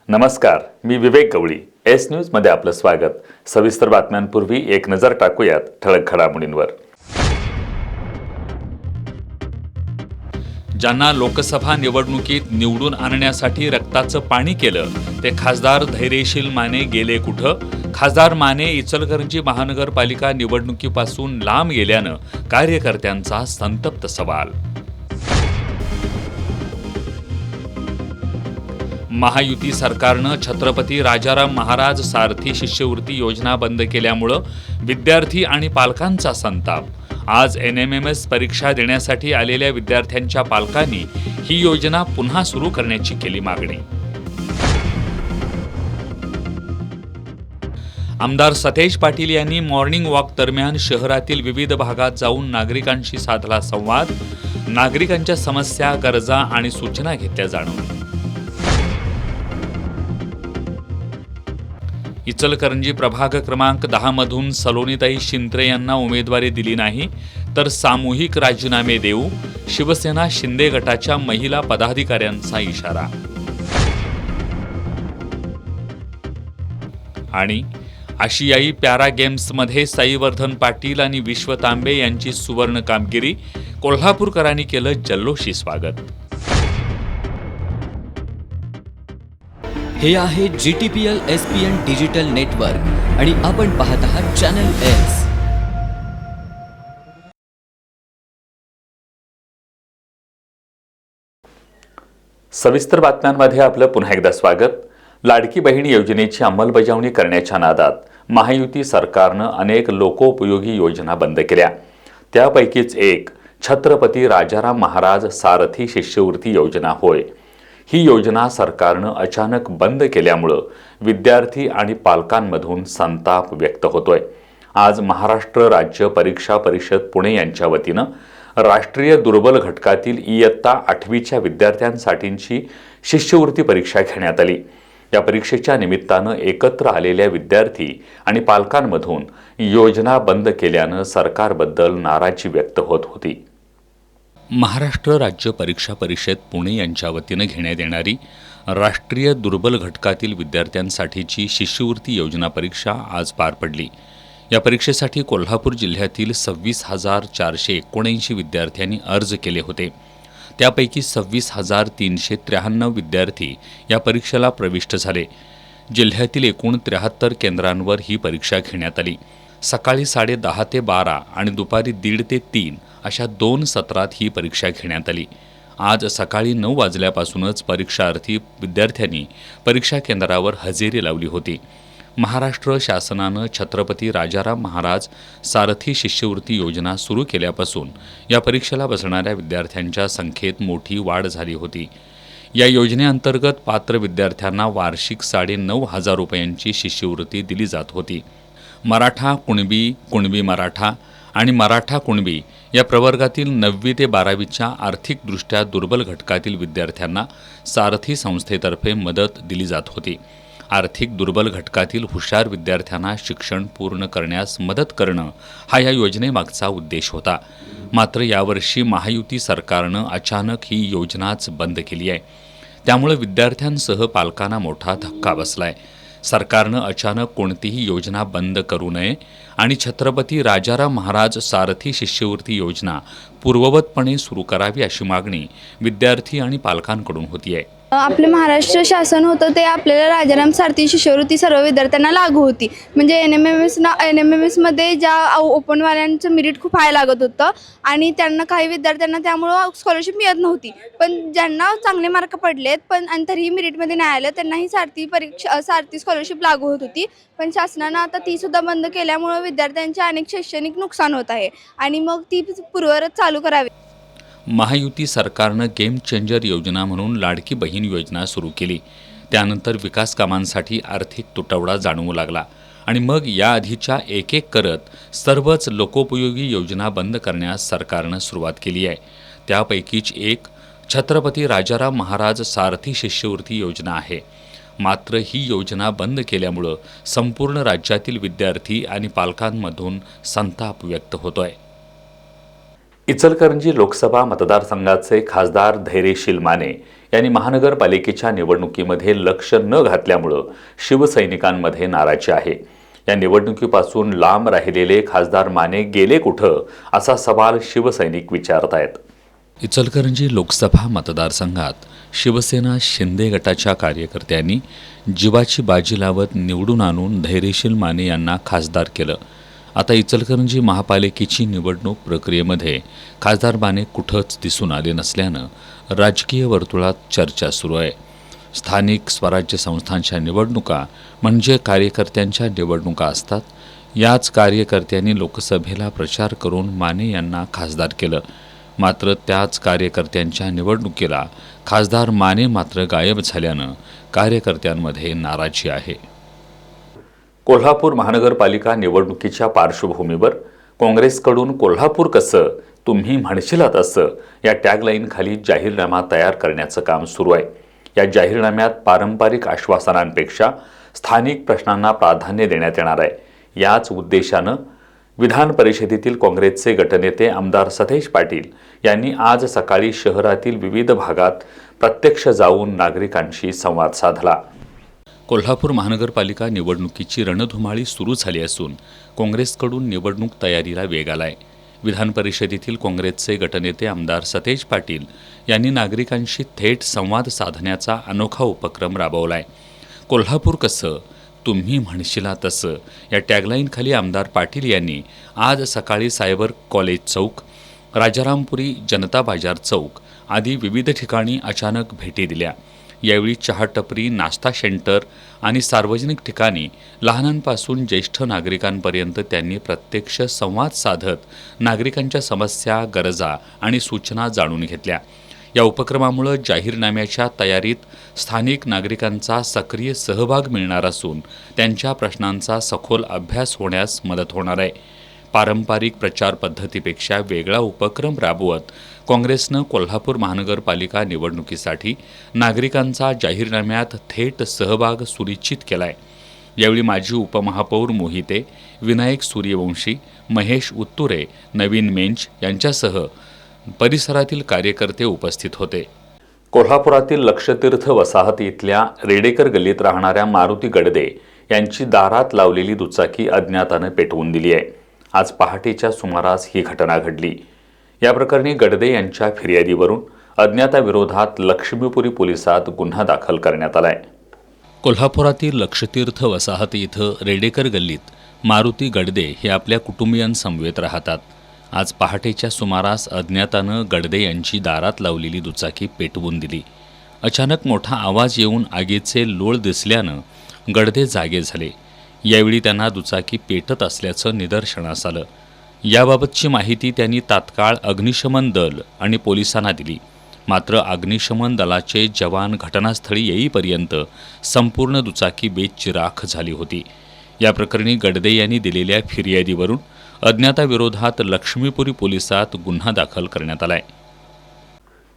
नमस्कार, मी विवेक गवळी. S news मध्ये आपलं स्वागत. सविस्तर बातम्यांपूर्वी एक नजर टाकूयात ठळक घडामोडींवर. ज्यांना लोकसभा निवडणुकीत निवडून आणण्यासाठी रक्ताचं पाणी केलं ते खासदार धैर्यशील माने गेले कुठं? खासदार माने इचलकरंजी महानगरपालिका निवडणुकीपासून लांब गेल्यानं कार्यकर्त्यांचा संतप्त सवाल. महायुती सरकारनं छत्रपती राजाराम महाराज सारथी शिष्यवृत्ती योजना बंद केल्यामुळं विद्यार्थी आणि पालकांचा संताप. आज NMMS परीक्षा देण्यासाठी आलेल्या विद्यार्थ्यांच्या पालकांनी ही योजना पुन्हा सुरू करण्याची केली मागणी. आमदार सतेज पाटील यांनी मॉर्निंग वॉक दरम्यान शहरातील विविध भागात जाऊन नागरिकांशी साधला संवाद. नागरिकांच्या समस्या, गरजा आणि सूचना घेतल्या जाणून. इचलकरंजी प्रभाग क्रमांक 10 मधून सलोनीताई शिंत्रे यांना उमेदवारी दिली नाही तर सामूहिक राजीनामे देऊ, शिवसेना शिंदे गटाच्या महिला पदाधिकाऱ्यांचा इशारा. आणि आशियाई पॅरा गेम्समध्ये साईवर्धन पाटील आणि विश्व तांबे यांची सुवर्ण कामगिरी. कोल्हापूरकरांनी केलं जल्लोषी स्वागत. हे आहे GTPL SPN डिजिटल नेटवर्क आणि आपण पाहत आहात चॅनल एस. सविस्तर बातम्यांमध्ये आपलं पुन्हा एकदा स्वागत. लाडकी बहीण योजनेची अंमलबजावणी करण्याच्या नादात महायुती सरकारनं अनेक लोकोपयोगी योजना बंद केल्या. त्यापैकीच एक छत्रपती राजाराम महाराज सारथी शिष्यवृत्ती योजना होय. ही योजना सरकारनं अचानक बंद केल्यामुळं विद्यार्थी आणि पालकांमधून संताप व्यक्त होतोय. आज महाराष्ट्र राज्य परीक्षा परिषद पुणे यांच्या वतीनं राष्ट्रीय दुर्बल घटकातील इयत्ता 8वीच्या विद्यार्थ्यांसाठीची शिष्यवृत्ती परीक्षा घेण्यात आली. या परीक्षेच्या निमित्तानं एकत्र आलेल्या विद्यार्थी आणि पालकांमधून योजना बंद केल्यानं सरकारबद्दल नाराजी व्यक्त होत होती. महाराष्ट्र राज्य परीक्षा परिषद पुणे यांच्या वतीनं घेण्यात येणारी राष्ट्रीय दुर्बल घटकातील विद्यार्थ्यांसाठीची शिष्यवृत्ती योजना परीक्षा आज पार पडली. या परीक्षेसाठी कोल्हापूर जिल्ह्यातील 26,479 विद्यार्थ्यांनी अर्ज केले होते. त्यापैकी 26,393 विद्यार्थी या परीक्षेला प्रविष्ट झाले. जिल्ह्यातील एकूण 73 केंद्रांवर ही परीक्षा घेण्यात आली. सकाळी 10:30 ते 12 आणि दुपारी 1:30 ते 3 अशा 2 सत्रात ही परीक्षा घेण्यात आली. आज सकाळी 9 वाजल्यापासूनच परीक्षार्थी विद्यार्थ्यांनी परीक्षा केंद्रावर हजेरी लावली होती. महाराष्ट्र शासनानं छत्रपती राजाराम महाराज सारथी शिष्यवृत्ती योजना सुरू केल्यापासून या परीक्षेला बसणाऱ्या विद्यार्थ्यांच्या संख्येत मोठी वाढ झाली होती. या योजनेअंतर्गत पात्र विद्यार्थ्यांना वार्षिक 9,500 रुपयांची शिष्यवृत्ती दिली जात होती. मराठा, कुणबी, कुणबी मराठा आणि मराठा कुणबी या प्रवर्गातील 9वी ते 12वीच्या आर्थिकदृष्ट्या दुर्बल घटकातील विद्यार्थ्यांना सारथी संस्थेतर्फे मदत दिली जात होती. आर्थिक दुर्बल घटकातील हुशार विद्यार्थ्यांना शिक्षण पूर्ण करण्यास मदत करणं हा या योजनेमागचा उद्देश होता. मात्र यावर्षी महायुती सरकारनं अचानक ही योजनाच बंद केली आहे. त्यामुळे विद्यार्थ्यांसह पालकांना मोठा धक्का बसलाय. सरकारनं अचानक कोणतीही योजना बंद करू नये आणि छत्रपती राजाराम महाराज सारथी शिष्यवृत्ती योजना पूर्ववतपणे सुरू करावी अशी मागणी विद्यार्थी आणि पालकांकडून होती आहे. आपले महाराष्ट्र शासन होतं ते आपल्याला राजाराम सारथी शिष्यवृत्ती सर्व विद्यार्थ्यांना लागू होती. म्हणजे NMMSमध्ये ज्या ओपनवाल्यांचं मेरिट खूप हाय लागत होतं आणि त्यांना काही विद्यार्थ्यांना त्यामुळं स्कॉलरशिप मिळत नव्हती. पण ज्यांना चांगले मार्क पडलेत पण आणि तरीही मेरिटमध्ये नाही आलं त्यांनाही सारथी स्कॉलरशिप लागू होत होती. पण शासनानं आता ती सुद्धा बंद केल्यामुळं विद्यार्थ्यांचे अनेक शैक्षणिक नुकसान होत आहे आणि मग ती पूर्ववत चालू करावी. महायुती सरकारनं गेम चेंजर योजना म्हणून लाडकी बहीण योजना सुरू केली. त्यानंतर विकास कामांसाठी आर्थिक तुटवडा जाणवू लागला आणि मग याआधीच्या एक करत सर्वच लोकोपयोगी योजना बंद करण्यास सरकारनं सुरुवात केली आहे. त्यापैकीच एक छत्रपती राजाराम महाराज सारथी शिष्यवृत्ती योजना आहे. मात्र ही योजना बंद केल्यामुळं संपूर्ण राज्यातील विद्यार्थी आणि पालकांमधून संताप व्यक्त होतोय. इचलकरंजी लोकसभा मतदारसंघाचे खासदार धैर्यशील माने यांनी महानगरपालिकेच्या निवडणुकीमध्ये लक्ष न घातल्यामुळं शिवसैनिकांमध्ये नाराजी आहे. या निवडणुकीपासून लांब राहिलेले खासदार माने गेले कुठं असा सवाल शिवसैनिक विचारतायत. इचलकरंजी लोकसभा मतदारसंघात शिवसेना शिंदे गटाच्या कार्यकर्त्यांनी जीवाची बाजी लावत निवडून आणून धैर्यशील माने यांना खासदार केलं. आता इचलकरंजी महापालिकेची निवडणूक प्रक्रियेमध्ये खासदार माने कुठंच दिसून आले नसल्यानं राजकीय वर्तुळात चर्चा सुरू आहे. स्थानिक स्वराज्य संस्थांच्या निवडणुका म्हणजे कार्यकर्त्यांच्या निवडणुका असतात. याच कार्यकर्त्यांनी लोकसभेला प्रचार करून माने यांना खासदार केलं. मात्र त्याच कार्यकर्त्यांच्या निवडणुकीला खासदार माने मात्र गायब झाल्यानं कार्यकर्त्यांमध्ये नाराजी आहे. कोल्हापूर महानगरपालिका निवडणुकीच्या पार्श्वभूमीवर काँग्रेसकडून कोल्हापूर कसं तुम्ही म्हणशीला तसं या टॅगलाईनखाली जाहीरनामा तयार करण्याचं काम सुरू आहे. या जाहीरनाम्यात पारंपरिक आश्वासनांपेक्षा स्थानिक प्रश्नांना प्राधान्य देण्यात येणार आहे. याच उद्देशानं विधान परिषदेतील काँग्रेसचे गटनेते आमदार सतेज पाटील यांनी आज सकाळी शहरातील विविध भागात प्रत्यक्ष जाऊन नागरिकांशी संवाद साधला. कोल्हापूर महानगरपालिका निवडणुकीची रणधुमाळी सुरू झाली असून काँग्रेसकडून निवडणूक तयारीला वेग आलाय. विधान परिषदेतील काँग्रेसचे गटनेते आमदार सतेज पाटील यांनी नागरिकांशी थेट संवाद साधण्याचा अनोखा उपक्रम राबवलाय. कोल्हापूर कसं तुम्ही म्हणशीला तसं या टॅगलाईनखाली आमदार पाटील यांनी आज सकाळी सायबर कॉलेज चौक, राजारामपुरी जनता बाजार चौक आदी विविध ठिकाणी अचानक भेटी दिल्या. यावेळी चहा टपरी, नाश्ता सेंटर आणि सार्वजनिक ठिकाणी लहानांपासून ज्येष्ठ नागरिकांपर्यंत त्यांनी प्रत्यक्ष संवाद साधत नागरिकांच्या समस्या, गरजा आणि सूचना जाणून घेतल्या. या उपक्रमामुळे जाहीरनाम्याच्या तयारीत स्थानिक नागरिकांचा सक्रिय सहभाग मिळणार असून त्यांच्या प्रश्नांचा सखोल अभ्यास होण्यास मदत होणार आहे. पारंपरिक प्रचार पद्धतीपेक्षा वेगळा उपक्रम राबवत काँग्रेसनं कोल्हापूर महानगरपालिका निवडणुकीसाठी नागरिकांचा जाहीरनाम्यात थेट सहभाग सुनिश्चित केलाय. यावेळी माजी उपमहापौर मोहिते, विनायक सूर्यवंशी, महेश उत्तुरे, नवीन मेंच यांच्यासह परिसरातील कार्यकर्ते उपस्थित होते. कोल्हापुरातील लक्षतीर्थ वसाहती इथल्या रेडेकर गल्लीत राहणाऱ्या मारुती गडदे यांची दारात लावलेली दुचाकी अज्ञातानं पेटवून दिली आहे. आज पहाटेच्या सुमारास ही घटना घडली. या प्रकरणी गडदे यांच्या फिर्यादीवरून अज्ञाताविरोधात लक्ष्मीपुरी पोलिसात गुन्हा दाखल करण्यात आलाय. कोल्हापुरातील लक्षतीर्थ वसाहती इथं रेडेकर गल्लीत मारुती गडदे हे आपल्या कुटुंबियांसमवेत राहतात. आज पहाटेच्या सुमारास अज्ञातानं गडदे यांची दारात लावलेली दुचाकी पेटवून दिली. अचानक मोठा आवाज येऊन आगीचे लोळ दिसल्यानं गडदे जागे झाले. यावेळी त्यांना दुचाकी पेटत असल्याचं निदर्शनास आलं. याबाबतची माहिती त्यांनी तात्काळ अग्निशमन दल आणि पोलिसांना दिली. मात्र अग्निशमन दलाचे जवान घटनास्थळी येईपर्यंत संपूर्ण दुचाकी बेचिराख झाली होती. या प्रकरणी गडदे यांनी दिलेल्या फिर्यादीवरून अज्ञाताविरोधात लक्ष्मीपुरी पोलिसात गुन्हा दाखल करण्यात आलाय.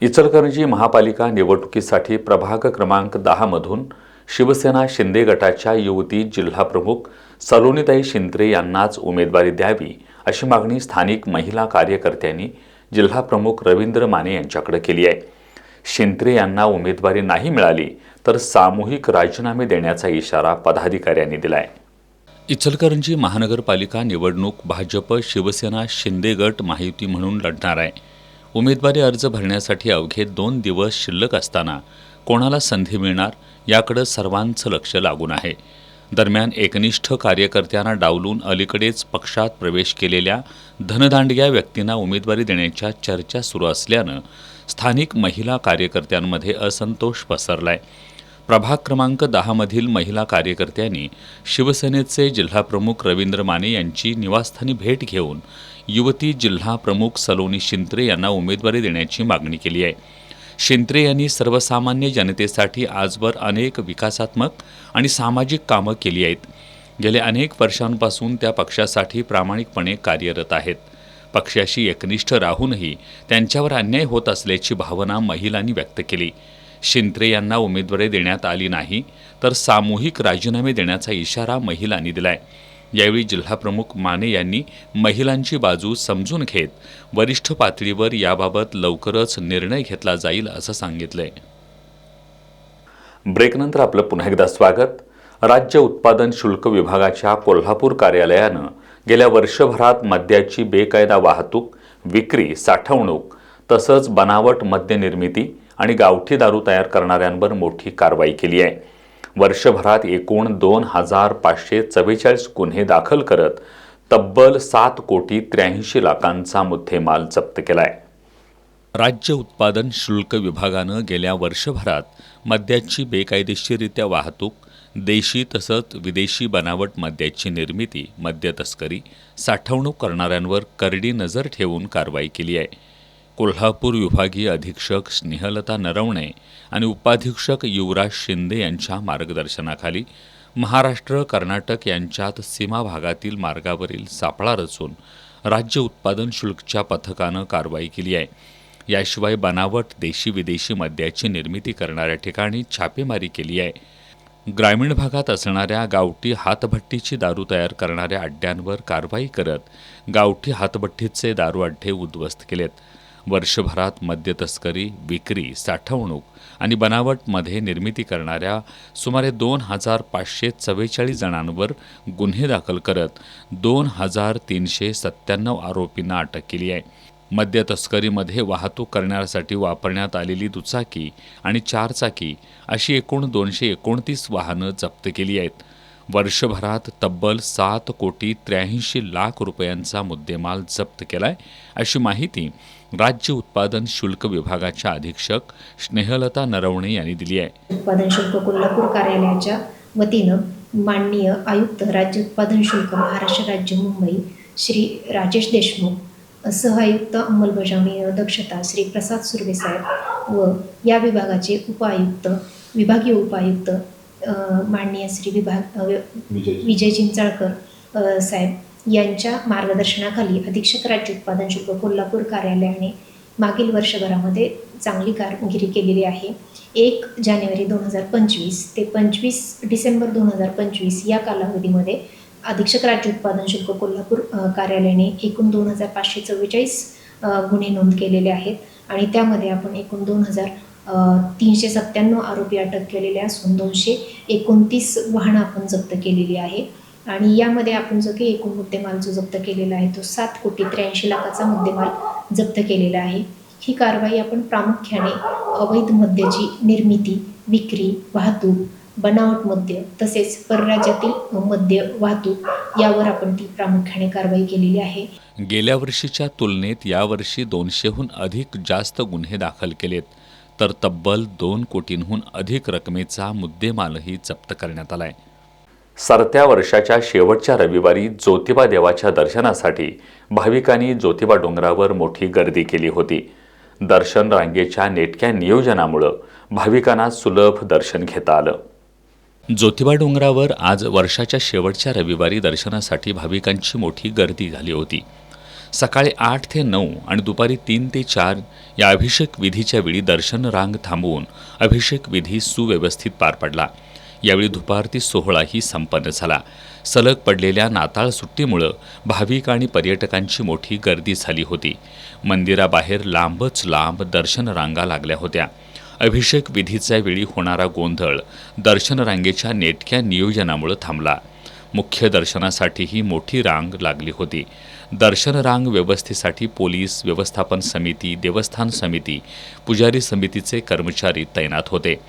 इचलकरंजी महापालिका निवडणुकीसाठी प्रभाग क्रमांक 10 मधून शिवसेना शिंदे गटाच्या युवती जिल्हाप्रमुख सलोनीताई शिंत्रे यांनाच उमेदवारी द्यावी अशी मागणी स्थानिक महिला कार्यकर्त्यांनी जिल्हाप्रमुख रवींद्र माने यांच्याकडे केली आहे. शिंत्रे यांना उमेदवारी नाही मिळाली तर सामूहिक राजीनामे देण्याचा इशारा पदाधिकाऱ्यांनी दिलाय. इचलकरंजी महानगरपालिका निवडणूक भाजप शिवसेना शिंदे गट महायुती म्हणून लढणार आहे. उमेदवारी अर्ज भरण्यासाठी अवघे 2 दिवस शिल्लक असताना कोणाला संधी मिळणार याकडे सर्वांचं लक्ष लागून आहे. दरम्यान एकनिष्ठ कार्यकर्त्यांना डावलून अलीकडेच पक्षात प्रवेश केलेल्या धनदांडग्या व्यक्तींना उमेदवारी देण्याच्या चर्चा सुरू असल्यानं स्थानिक महिला कार्यकर्त्यांमध्ये असंतोष पसरलाय. प्रभाग क्रमांक 10 मधील महिला कार्यकर्त्यांनी शिवसेनेचे जिल्हाप्रमुख रवींद्र माने यांची निवासस्थानी भेट घेऊन युवती जिल्हाप्रमुख सलोनी शिंत्रे यांना उमेदवारी देण्याची मागणी केली आहे. शिंत्रे यांनी सर्वसामान्य जनतेसाठी आजवर अनेक विकासात्मक आणि सामाजिक कामं केली आहेत. गेल्या अनेक वर्षांपासून त्या पक्षासाठी प्रामाणिकपणे कार्यरत आहेत. पक्षाशी एकनिष्ठ राहूनही त्यांच्यावर अन्याय होत असल्याची भावना महिलांनी व्यक्त केली. शिंत्रे यांना उमेदवारी देण्यात आली नाही तर सामूहिक राजीनामे देण्याचा इशारा महिलांनी दिलाय. यावेळी जिल्हाप्रमुख माने यांनी महिलांची बाजू समजून घेत वरिष्ठ पातळीवर याबाबत लवकरच निर्णय घेतला जाईल असं सांगितलंय. ब्रेकनंतर आपलं पुन्हा एकदा स्वागत. राज्य उत्पादन शुल्क विभागाच्या कोल्हापूर कार्यालयानं गेल्या वर्षभरात मद्याची बेकायदा वाहतूक, विक्री, साठवणूक तसंच बनावट मद्य निर्मिती आणि गावठी दारू तयार करणाऱ्यांवर मोठी कारवाई केली आहे. वर्षभरात एकूण 2,544 गुन्हे दाखल करत तब्बल 7,83,00,000 मुद्देमाल जप्त केलाय. राज्य उत्पादन शुल्क विभागानं गेल्या वर्षभरात मद्याची बेकायदेशीररित्या वाहतूक, देशी तसंच विदेशी बनावट मद्याची निर्मिती, मद्य तस्करी, साठवणूक करणाऱ्यांवर करडी नजर ठेवून कारवाई केली आहे. कोल्हापूर विभागीय अधीक्षक स्नेहलता नरवणे आणि उपाधीक्षक युवराज शिंदे यांच्या मार्गदर्शनाखाली महाराष्ट्र कर्नाटक यांच्यात सीमा भागातील मार्गावरील सापळा रचून राज्य उत्पादन शुल्कच्या पथकानं कारवाई केली आहे. याशिवाय बनावट देशी विदेशी मद्याची निर्मिती करणाऱ्या ठिकाणी छापेमारी केली आहे. ग्रामीण भागात असणाऱ्या गावठी हातभट्टीची दारू तयार करणाऱ्या अड्ड्यांवर कारवाई करत गावठी हातभट्टीचे दारू अड्डे उद्ध्वस्त केलेत. वर्षभरात मद्य तस्करी, विक्री, साठवणूक आणि बनावटमध्ये निर्मिती करणाऱ्या सुमारे 2,544 जणांवर गुन्हे दाखल करत 2,397 आरोपींना अटक केली आहे. मद्य तस्करीमध्ये वाहतूक करण्यासाठी वापरण्यात आलेली दुचाकी आणि 4 चाकी अशी एकूण 229 वाहनं जप्त केली आहेत. वर्षभरात तब्बल 7,83,00,000 रुपयांचा मुद्देमाल जप्त केलाय, अशी माहिती राज्य उत्पादन शुल्क विभागाच्या अधीक्षक स्नेहलता नरवणे यांनी दिली आहे. उत्पादन शुल्क कोल्हापूर कार्यालयाच्या वतीनं माननीय आयुक्त राज्य उत्पादन शुल्क महाराष्ट्र राज्य मुंबई श्री राजेश देशमुख, सहआयुक्त अंमलबजावणी दक्षता श्री प्रसाद सुर्वे साहेब व या विभागाचे विभागीय उपायुक्त माननीय श्री विजय चिंचाळकर साहेब यांच्या मार्गदर्शनाखाली अधीक्षक राज्य उत्पादन शुल्क कोल्हापूर कार्यालयाने मागील वर्षभरामध्ये चांगली कामगिरी केलेली आहे. 1 जानेवारी 2025 ते 25 डिसेंबर 2025 या कालावधीमध्ये अधीक्षक राज्य उत्पादन शुल्क कोल्हापूर कार्यालयाने एकूण 2,544 गुन्हे नोंद केलेले आहेत आणि त्यामध्ये आपण एकूण 2,397 आरोपी अटक केलेले असून 229 वाहनं आपण जप्त केलेली आहे. आणि यामध्ये आपण जो काही एकूण मुद्देमाल जो जप्त केलेला आहे तो 7,83,00,000 मुद्देमाल जप्त केलेला आहे. ही कारवाई आपण प्रामुख्याने अवैध मद्याची निर्मिती, विक्री, वाहतूक, बनावट मद्य तसेच परराज्यातील मद्य वाहतूक यावर आपण ती प्रामुख्याने कारवाई केलेली आहे. गेल्या वर्षीच्या तुलनेत यावर्षी 200हून अधिक जास्त गुन्हे दाखल केलेत, तर तब्बल 2 कोटींहून अधिक रकमेचा मुद्देमालही जप्त करण्यात आलाय. सरत्या वर्षाच्या शेवटच्या रविवारी ज्योतिबा देवाच्या दर्शनासाठी भाविकांनी ज्योतिबा डोंगरावर मोठी गर्दी केली होती. दर्शन रांगेच्या नेटक्या नियोजनामुळं भाविकांना सुलभ दर्शन घेता आलं. ज्योतिबा डोंगरावर आज वर्षाच्या शेवटच्या रविवारी दर्शनासाठी भाविकांची मोठी गर्दी झाली होती. सकाळी 8 ते 9 आणि दुपारी 3 ते 4 या अभिषेक विधीच्या वेळी दर्शन रांग थांबवून अभिषेक विधी सुव्यवस्थित पार पडला. यावेळी धुपारती सोहळाही संपन्न झाला. सलग पडलेल्या नाताळ सुट्टीमुळं भाविक आणि पर्यटकांची मोठी गर्दी झाली होती. मंदिराबाहेर लांबच लांब दर्शन रांगा लागल्या होत्या. अभिषेक विधीच्या वेळी होणारा गोंधळ दर्शन रांगेच्या नेटक्या नियोजनामुळे थांबला. मुख्य दर्शनासाठीही मोठी रांग लागली होती. दर्शन रांग व्यवस्थेसाठी पोलीस, व्यवस्थापन समिती, देवस्थान समिती, पुजारी समितीचे कर्मचारी तैनात होते.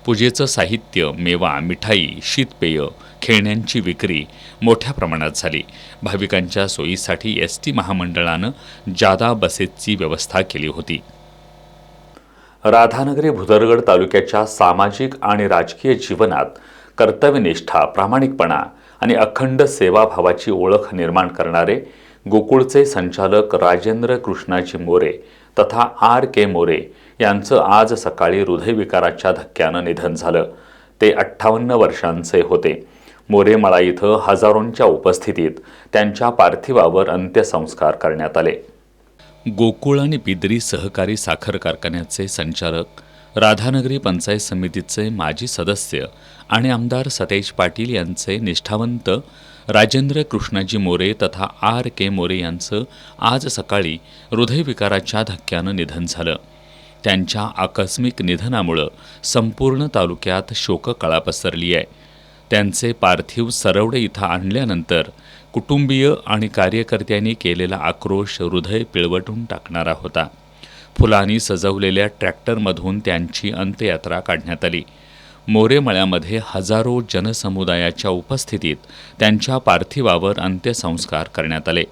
पूजेचं साहित्य, मेवा, मिठाई, शीतपेय, खेळण्यांची विक्री मोठ्या प्रमाणात झाली. भाविकांच्या सोयीसाठी एसटी महामंडळानं जादा बसेसची व्यवस्था केली होती. राधानगरी भुदरगड तालुक्याच्या सामाजिक आणि राजकीय जीवनात कर्तव्यनिष्ठा, प्रामाणिकपणा आणि अखंड सेवाभावाची ओळख निर्माण करणारे गोकुळचे संचालक राजेंद्र कृष्णाजी मोरे तथा R.K. मोरे यांचं आज सकाळी हृदयविकाराच्या धक्क्यानं निधन झालं. ते 58 वर्षांचे होते. मोरे मळा इथं हजारोंच्या उपस्थितीत त्यांच्या पार्थिवावर अंत्यसंस्कार करण्यात आले. गोकुळ आणि बिद्री सहकारी साखर कारखान्याचे संचालक, राधानगरी पंचायत समितीचे माजी सदस्य आणि आमदार सतेज पाटील यांचे निष्ठावंत राजेंद्र कृष्णाजी मोरे तथा R.K. मोरे यांचं आज सकाळी हृदयविकाराच्या धक्क्यानं निधन झालं. त्यांच्या आकस्मिक निधनामुळं संपूर्ण तालुक्यात शोककळा पसरली आहे. त्यांचे पार्थिव सरवडे इथं आणल्यानंतर कुटुंबीय आणि कार्यकर्त्यांनी केलेला आक्रोश हृदय पिळवटून टाकणारा होता. फुलांनी सजवलेल्या ट्रॅक्टरमधून त्यांची अंत्ययात्रा काढण्यात आली. मोरेमळ्यामध्ये हजारो जनसमुदायाच्या उपस्थितीत त्यांच्या पार्थिवावर अंत्यसंस्कार करण्यात आले.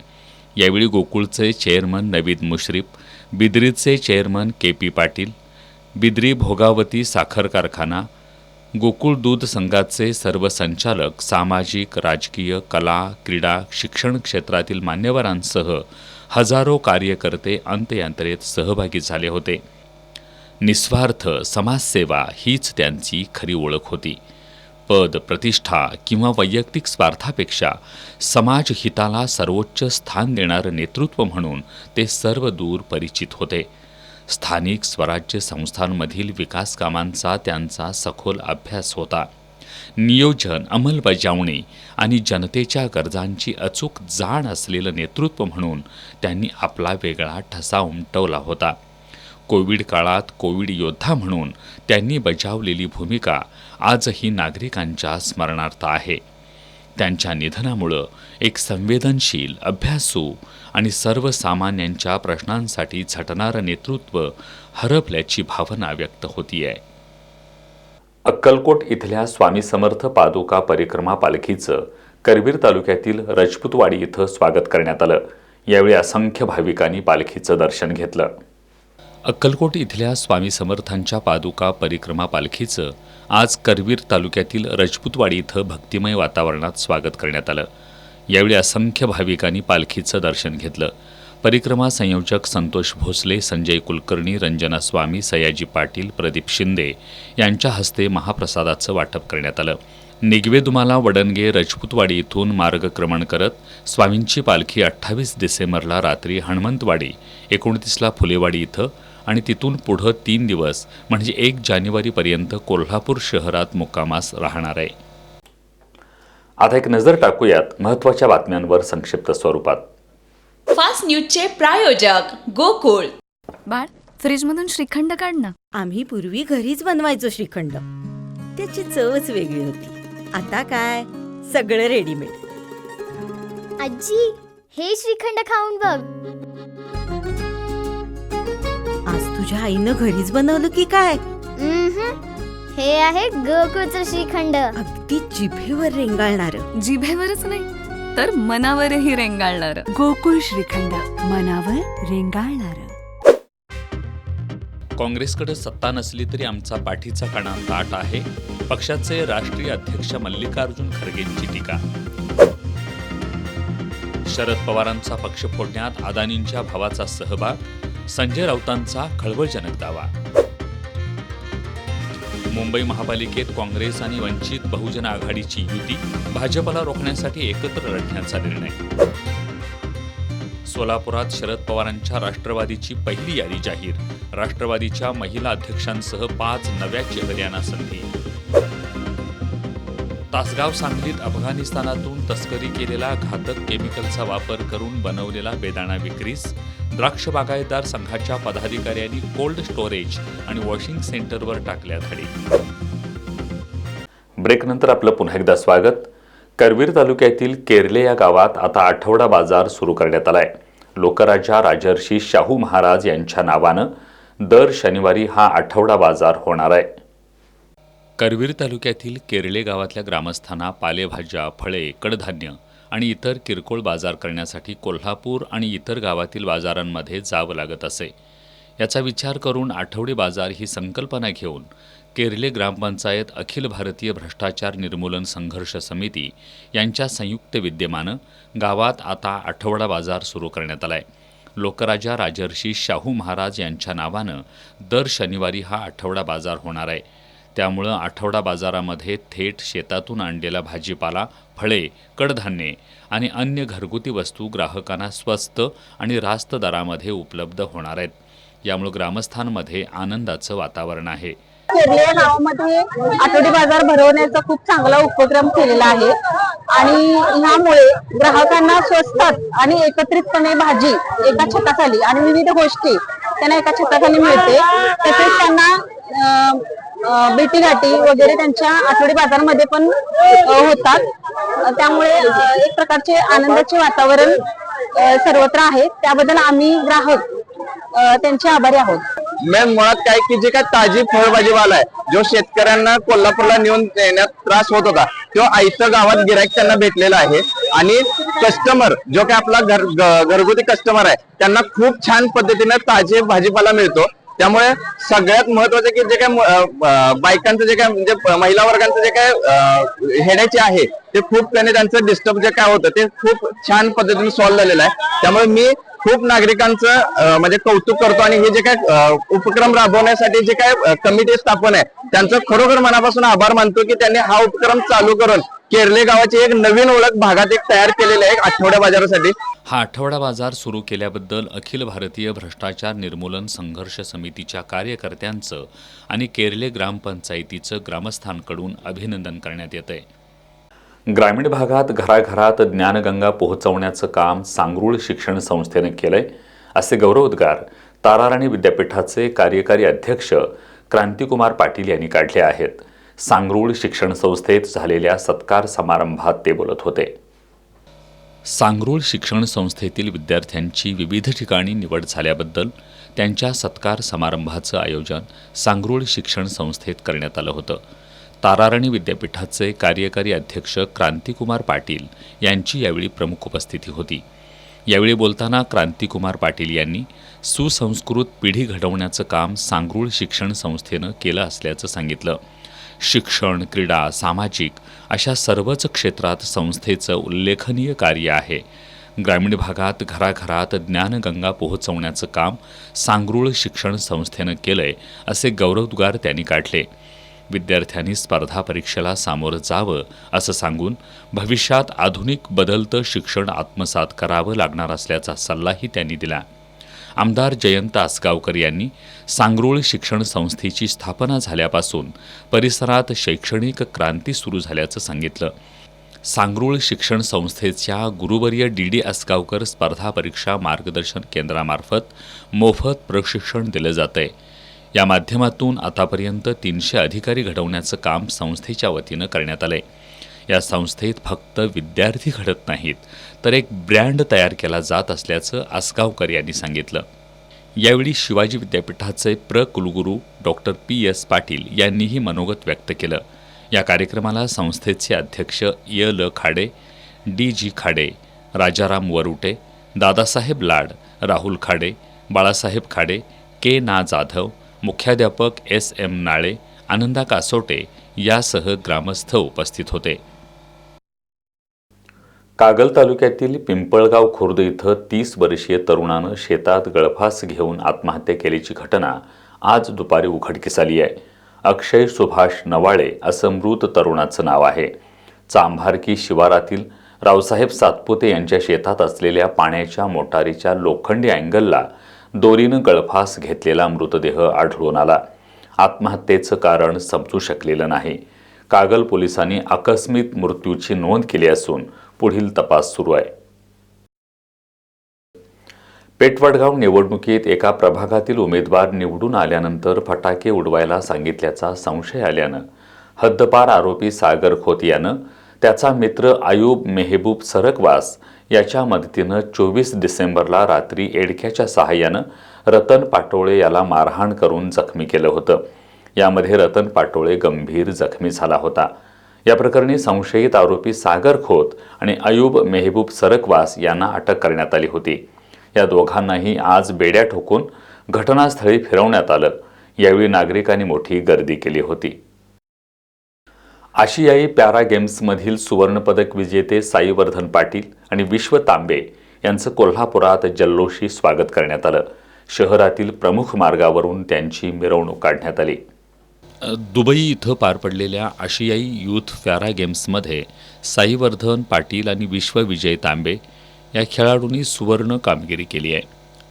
यावेळी गोकुळचे चेअरमन नवीद मुश्रीफ, बिद्रीचे चेअरमन के.पी. पाटील, बिद्री भोगावती साखर कारखाना, गोकुळ दूध संघाचे सर्व संचालक, सामाजिक, राजकीय, कला, क्रीडा, शिक्षण क्षेत्रातील मान्यवरांसह हजारो कार्यकर्ते अंत्ययात्रेत सहभागी झाले होते. निस्वार्थ समाजसेवा हीच त्यांची खरी ओळख होती. पद, प्रतिष्ठा किंवा वैयक्तिक स्वार्थापेक्षा समाजहिताला सर्वोच्च स्थान देणारं नेतृत्व म्हणून ते सर्व दूर परिचित होते. स्थानिक स्वराज्य संस्थांमधील विकास कामांचा त्यांचा सखोल अभ्यास होता. नियोजन, अंमलबजावणी आणि जनतेच्या गरजांची अचूक जाण असलेलं नेतृत्व म्हणून त्यांनी आपला वेगळा ठसा उमटवला होता. कोविड काळात कोविड योद्धा म्हणून त्यांनी बजावलेली भूमिका आजही नागरिकांच्या स्मरणार्थ आहे. त्यांच्या निधनामुळं एक संवेदनशील, अभ्यासू आणि सर्वसामान्यांच्या प्रश्नांसाठी झटणारं नेतृत्व हरपल्याची भावना व्यक्त होतीये. अक्कलकोट इथल्या स्वामी समर्थ पादुका परिक्रमा पालखीचं करवीर तालुक्यातील रजपूतवाडी इथं स्वागत करण्यात आलं. यावेळी असंख्य भाविकांनी पालखीचं दर्शन घेतलं. अक्कलकोट इथल्या स्वामी समर्थांच्या पादुका परिक्रमा पालखीचं आज करवीर तालुक्यातील रजपूतवाडी इथं भक्तिमय वातावरणात स्वागत करण्यात आलं. यावेळी असंख्य भाविकांनी पालखीचं दर्शन घेतलं. परिक्रमा संयोजक संतोष भोसले, संजय कुलकर्णी, रंजना स्वामी, सयाजी पाटील, प्रदीप शिंदे यांच्या हस्ते महाप्रसादाचं वाटप करण्यात आलं. निगवेदुमाला वडणगे रजपूतवाडी इथून मार्गक्रमण करत स्वामींची पालखी 28 डिसेंबरला रात्री हनुमंतवाडी, 29ला फुलेवाडी इथं आणि तिथून पुढं 3 दिवस म्हणजे 1 जानेवारीपर्यंत कोल्हापूर शहरात मुक्कामास राहणार आहे. आता एक नजर टाकूयात महत्त्वाच्या बातम्यांवर संक्षिप्त स्वरूपात. फास्ट न्यूजचे प्रायोजक गोकुळ. बाळ, फ्रीजमधून श्रीखंड काढ ना. आम्ही पूर्वी घरीच बनवायचो श्रीखंड. त्याची चवच वेगळी होती. आता काय सगळं रेडीमेड. आजी, हे श्रीखंड खाऊन बघ. आज तुझ्या आईनं घरीच बनवलं की काय? हे आहे गोकुळचं श्रीखंड. अगदी जिभेवर रेंगाळणार. जिभेवरच नाही तर मनावरही रेंगाळणार. गोकुळ श्रीखंड, मनावर रेंगाळणार. काँग्रेसकडे सत्ता नसली तरी आमचा पाठीचा कणा ताट आहे, पक्षाचे राष्ट्रीय अध्यक्ष मल्लिकार्जुन खरगेंची टीका. शरद पवारांचा पक्ष फोडण्यात अदानींच्या भावाचा सहभाग, संजय राऊतांचा खळबळजनक दावा. मुंबई महापालिकेत काँग्रेस आणि वंचित बहुजन आघाडीची युती, भाजपला रोखण्यासाठी एकत्र लढण्याचा निर्णय. सोलापुरात शरद पवारांच्या राष्ट्रवादीची पहिली यादी जाहीर, राष्ट्रवादीच्या महिला अध्यक्षांसह 5 नव्या चेहऱ्यांना संधी. तासगाव सांगलीत अफगाणिस्तानातून तस्करी केलेला घातक केमिकलचा वापर करून बनवलेला बेदाणा विक्रीस, द्राक्ष बागायतदार संघाच्या पदाधिकाऱ्यांनी कोल्ड स्टोरेज आणि वॉशिंग सेंटरवर टाकल्या धाडी. ब्रेकनंतर आपलं पुन्हा एकदा स्वागत. करवीर तालुक्यातील केरले या गावात आता आठवडा बाजार सुरू करण्यात आलाय. लोकराजा राजर्षी शाहू महाराज यांच्या नावानं दर शनिवारी हा आठवडा बाजार होणार आहे. करवीर तालुक्यातील केरळे गावातल्या ग्रामस्थांना पालेभाज्या, फळे, कडधान्य आणि इतर किरकोळ बाजार करण्यासाठी कोल्हापूर आणि इतर गावातील बाजारांमध्ये जावं लागत असे. याचा विचार करून आठवडे बाजार ही संकल्पना घेऊन केरले ग्रामपंचायत, अखिल भारतीय भ्रष्टाचार निर्मूलन संघर्ष समिती यांच्या संयुक्त विद्यमानं गावात आता आठवडा बाजार सुरू करण्यात आलाय. लोकराजा राजर्षी शाहू महाराज यांच्या नावानं दर शनिवारी हा आठवडा बाजार होणार आहे. त्यामुळं आठवडा बाजारामध्ये थेट शेतातून आणलेला भाजीपाला, फळे, कडधान्ये आणि अन्य घरगुती वस्तू ग्राहकांना स्वस्त आणि रास्त दरामध्ये उपलब्ध होणार आहेत. यामुळे ग्रामस्थांमध्ये आनंदाचं वातावरण आहे. केरले या गावामध्ये आठवडी बाजार भरवण्याचा खूप चांगला उपक्रम केलेला आहे आणि ह्यामुळे ग्राहकांना स्वस्तात आणि एकत्रितपणे भाजी एका छताखाली आणि विविध गोष्टी त्यांना एका छताखाली मिळते. तसेच त्यांना भेटीगाठी वगैरे त्यांच्या आठवडी बाजारामध्ये पण होतात. त्यामुळे एक प्रकारचे आनंदाचे वातावरण सर्वत्र आहे. त्याबद्दल आम्ही ग्राहक त्यांचे आभारी आहोत. मॅम, मुळात काय की जे काय ताजी फळभाजीवाला आहे, जो शेतकऱ्यांना कोल्हापूरला नेऊन देण्यात त्रास होत होता, तो आयतं गावात गिराईक त्यांना भेटलेला आहे. आणि कस्टमर जो काय आपला घरगुती कस्टमर आहे, त्यांना खूप छान पद्धतीने ताजे भाजीपाला मिळतो. त्यामुळे सगळ्यात महत्वाचं की जे काय बायकांचं जे काय म्हणजे महिला वर्गांचं जे काय हेडाचे आहे ते खूप त्यांचं डिस्टर्ब जे काय होतं ते खूप छान पद्धतीने सॉल्व्ह झालेलं आहे. त्यामुळे मी खूप नागरिकांचं म्हणजे कौतुक करतो आणि हे जे काय उपक्रम राबवण्यासाठी जे काय कमिटी स्थापन आहे त्यांचं खरोखर मनापासून आभार मानतो की त्यांनी हा उपक्रम चालू करून केरले गावाची एक नवीन ओळख भागात एक तयार केलेली आहे आठवड्या बाजारासाठी. हा आठवडा बाजार सुरू केल्याबद्दल अखिल भारतीय भ्रष्टाचार निर्मूलन संघर्ष समितीच्या कार्यकर्त्यांचं आणि केरले ग्रामपंचायतीचं ग्रामस्थांकडून अभिनंदन करण्यात येतंय. ग्रामीण भागात घराघरात ज्ञानगंगा पोहोचवण्याचं काम सांगरूळ शिक्षण संस्थेनं केलंय, असे गौरवोद्गार ताराराणी विद्यापीठाचे कार्यकारी अध्यक्ष क्रांतिकुमार पाटील यांनी काढले आहेत. सांगरूळ शिक्षण संस्थेत झालेल्या सत्कार समारंभात ते बोलत होते. सांगरूळ शिक्षण संस्थेतील विद्यार्थ्यांची विविध ठिकाणी निवड झाल्याबद्दल त्यांच्या सत्कार समारंभाचं आयोजन सांगरूळ शिक्षण संस्थेत करण्यात आलं होतं. ताराराणी विद्यापीठाचे कार्यकारी अध्यक्ष क्रांतिकुमार पाटील यांची यावेळी प्रमुख उपस्थिती होती. यावेळी बोलताना क्रांतिकुमार पाटील यांनी सुसंस्कृत पिढी घडवण्याचं काम सांगरूळ शिक्षण संस्थेनं केलं असल्याचं सांगितलं. शिक्षण, क्रीडा, सामाजिक अशा सर्वच क्षेत्रात संस्थेचं उल्लेखनीय कार्य आहे. ग्रामीण भागात घराघरात ज्ञानगंगा पोहोचवण्याचं काम सांगरूळ शिक्षण संस्थेनं केलंय, असे गौरवोद्गार त्यांनी काढले. विद्यार्थ्यांनी स्पर्धा परीक्षेला सामोरं जावं असं सांगून भविष्यात आधुनिक बदलतं शिक्षण आत्मसात करावं लागणार असल्याचा सल्लाही त्यांनी दिला. आमदार जयंत आसगावकर यांनी सांगरूळ शिक्षण संस्थेची स्थापना झाल्यापासून परिसरात शैक्षणिक क्रांती सुरू झाल्याचं सांगितलं. सांगरूळ शिक्षण संस्थेच्या गुरुवर्य डी आसगावकर स्पर्धा परीक्षा मार्गदर्शन केंद्रामार्फत मोफत प्रशिक्षण दिलं जातंय. या माध्यमातून आतापर्यंत 300 अधिकारी घडवण्याचं काम संस्थेच्या वतीनं करण्यात आलंय. या संस्थेत फक्त विद्यार्थी घडत नाहीत, तर एक ब्रँड तयार केला जात असल्याचं आसगावकर यांनी सांगितलं. यावेळी शिवाजी विद्यापीठाचे कुलगुरू डॉक्टर PS पाटील यांनीही मनोगत व्यक्त केलं. या कार्यक्रमाला संस्थेचे अध्यक्ष ल खाडे, DG खाडे, राजाराम वरुटे, दादासाहेब लाड, राहुल खाडे, बाळासाहेब खाडे, ना जाधव, मुख्याध्यापक SM नाळे, आनंदा कासोटे यासह ग्रामस्थ उपस्थित होते. कागल तालुक्यातील पिंपळगाव खुर्द इथं 30 वर्षीय तरुणानं शेतात गळफास घेऊन आत्महत्या केल्याची घटना आज दुपारी उघडकीस आली आहे. अक्षय सुभाष नवाळे असं मृत तरुणाचं नाव आहे. चांभारकी शिवारातील रावसाहेब सातपुते यांच्या शेतात असलेल्या पाण्याच्या मोटारीच्या लोखंडी अँगलला दोरीनं गळफास घेतलेला मृतदेह आढळून आला. आत्महत्येचं कारण समजू शकलेलं नाही. कागल पोलिसांनी आकस्मिक मृत्यूची नोंद केली असून पुढील तपास सुरू आहे. पेठवडगाव निवडणुकीत एका प्रभागातील उमेदवार निवडून आल्यानंतर फटाके उडवायला सांगितल्याचा संशय आल्यानं हद्दपार आरोपी सागर खोत यानं त्याचा मित्र आयुब मेहबूब सरकवास याच्या मदतीनं 24 डिसेंबरला रात्री एडक्याच्या सहाय्यानं रतन पाटोळे याला मारहाण करून जखमी केलं होतं. यामध्ये रतन पाटोळे गंभीर जखमी झाला होता. या प्रकरणी संशयित आरोपी सागर खोत आणि आयुब मेहबूब सरकवास यांना अटक करण्यात आली होती. या दोघांनाही आज बेड्या ठोकून घटनास्थळी फिरवण्यात आलं. यावेळी नागरिकांनी मोठी गर्दी केली होती. आशियाई पॅरा गेम्समधील सुवर्णपदक विजेते साईवर्धन पाटील आणि विश्व तांबे यांचं कोल्हापुरात जल्लोषी स्वागत करण्यात आलं. शहरातील प्रमुख मार्गावरून त्यांची मिरवणूक काढण्यात आली. दुबई इथं पार पडलेल्या आशियाई यूथ पॅरा गेम्समध्ये साईवर्धन पाटील आणि विश्वविजय तांबे या खेळाडूंनी सुवर्ण कामगिरी केली आहे.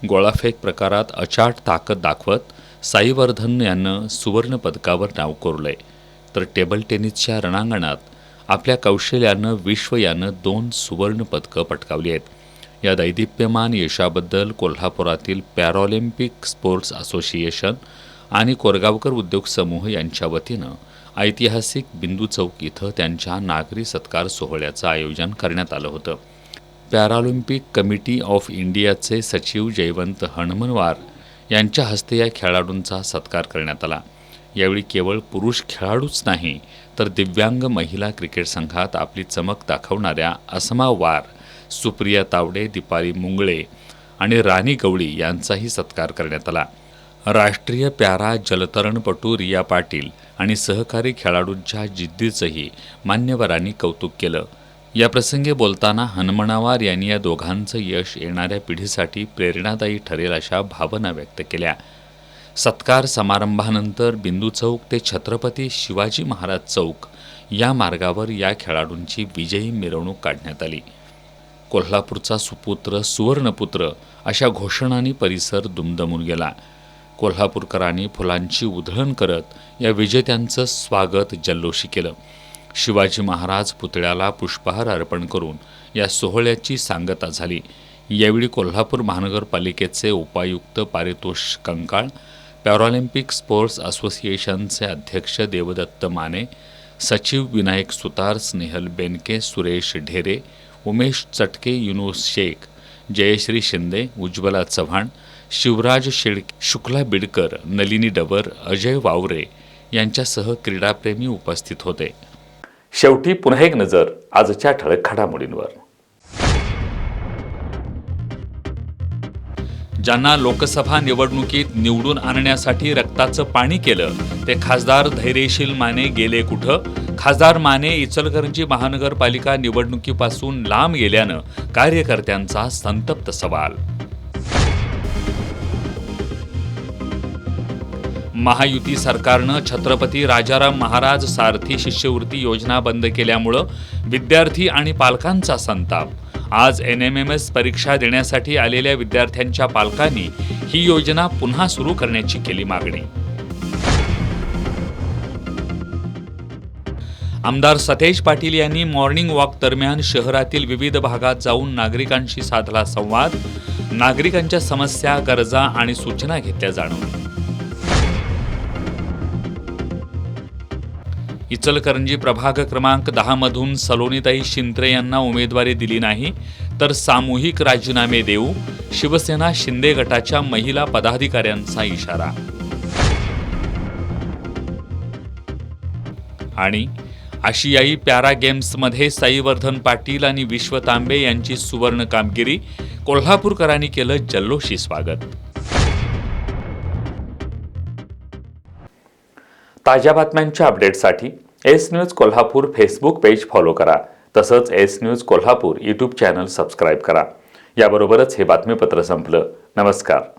गोळाफेक प्रकारात अचाट ताकद दाखवत साईवर्धन यानं सुवर्ण पदकावर नाव कोरलंय, तर टेबल टेनिसच्या रणांगणात आपल्या कौशल्यानं विश्व यानं 2 सुवर्ण पदकं पटकावली आहेत. या दैदिप्यमान यशाबद्दल कोल्हापुरातील पॅरालिम्पिक स्पोर्ट्स असोसिएशन आणि कोरगावकर उद्योग समूह यांच्या वतीनं ऐतिहासिक बिंदू चौक इथं त्यांच्या नागरी सत्कार सोहळ्याचं आयोजन करण्यात आलं होतं. पॅरालिम्पिक कमिटी ऑफ इंडियाचे सचिव जयवंत हणमनवार यांच्या हस्ते या खेळाडूंचा सत्कार करण्यात आला. यावेळी केवळ पुरुष खेळाडूच नाही तर दिव्यांग महिला क्रिकेट संघात आपली चमक दाखवणाऱ्या अस्मा वार, सुप्रिया तावडे, दीपाली मुंगळे आणि राणी गवळी यांचाही सत्कार करण्यात आला. राष्ट्रीय पॅरा जलतरणपटू रिया पाटील आणि सहकारी खेळाडूंच्या जिद्दीचंही मान्यवरांनी कौतुक केलं. या प्रसंगी बोलताना हणमनवार यांनी या दोघांचं यश येणाऱ्या पिढीसाठी प्रेरणादायी ठरेल अशा भावना व्यक्त केल्या. सत्कार समारंभानंतर बिंदू चौक ते छत्रपती शिवाजी महाराज चौक या मार्गावर या खेळाडूंची विजयी मिरवणूक काढण्यात आली. कोल्हापूरचा सुपुत्र, सुवर्णपुत्र अशा घोषणांनी परिसर दुमदमून गेला. कोल्हापूरकरांनी फुलांची उधळण करत या विजेत्यांचं स्वागत जल्लोषी केलं. शिवाजी महाराज पुतळ्याला पुष्पहार अर्पण करून या सोहळ्याची सांगता झाली. यावेळी कोल्हापूर महानगरपालिकेचे उपायुक्त पारितोष कंकाळ, पॅरालिम्पिक स्पोर्ट्स असोसिएशनचे अध्यक्ष देवदत्त माने, सचिव विनायक सुतार, स्नेहल बेनके, सुरेश ढेरे, उमेश चटके, युनुस शेख, जयश्री शिंदे, उज्ज्वला चव्हाण, शिवराज शुक्ला बिडकर, नलिनी डबर, अजय वावरे यांच्यासह क्रीडाप्रेमी उपस्थित होते. शेवटी पुन्हा एक नजर आजच्या ठळक घडामोडींवर. ज्यांना लोकसभा निवडणुकीत निवडून आणण्यासाठी रक्ताचं पाणी केलं ते खासदार धैर्यशील माने गेले कुठं? खासदार माने इचलकरंजी महानगरपालिका निवडणुकीपासून लांब गेल्यानं कार्यकर्त्यांचा संतप्त सवाल. महायुती सरकारनं छत्रपती राजाराम महाराज सारथी शिष्यवृत्ती योजना बंद केल्यामुळं विद्यार्थी आणि पालकांचा संताप. आज NMMS परीक्षा देण्यासाठी आलेल्या विद्यार्थ्यांच्या पालकांनी ही योजना पुन्हा सुरू करण्याची केली मागणी. आमदार सतेज पाटील यांनी मॉर्निंग वॉक दरम्यान शहरातील विविध भागात जाऊन नागरिकांशी साधला संवाद. नागरिकांच्या समस्या, गरजा आणि सूचना घेतल्या जाणून. इचलकरंजी प्रभाग क्रमांक 10 मधून सलोनीताई शिंत्रे यांना उमेदवारी दिली नाही तर सामूहिक राजीनामे देऊ, शिवसेना शिंदे गटाच्या महिला पदाधिकाऱ्यांचा इशारा. आणि आशियाई पॅरा गेम्समध्ये साईवर्धन पाटील आणि विश्व तांबे यांची सुवर्ण कामगिरी. कोल्हापूरकरांनी केलं जल्लोषी स्वागत. ताज्या बातम्यांच्या अपडेटसाठी S news Kolhapur Facebook page follow करा. तसंच S news Kolhapur YouTube channel subscribe करा. याबरोबरच हे बातमीपत्र संपलं. नमस्कार.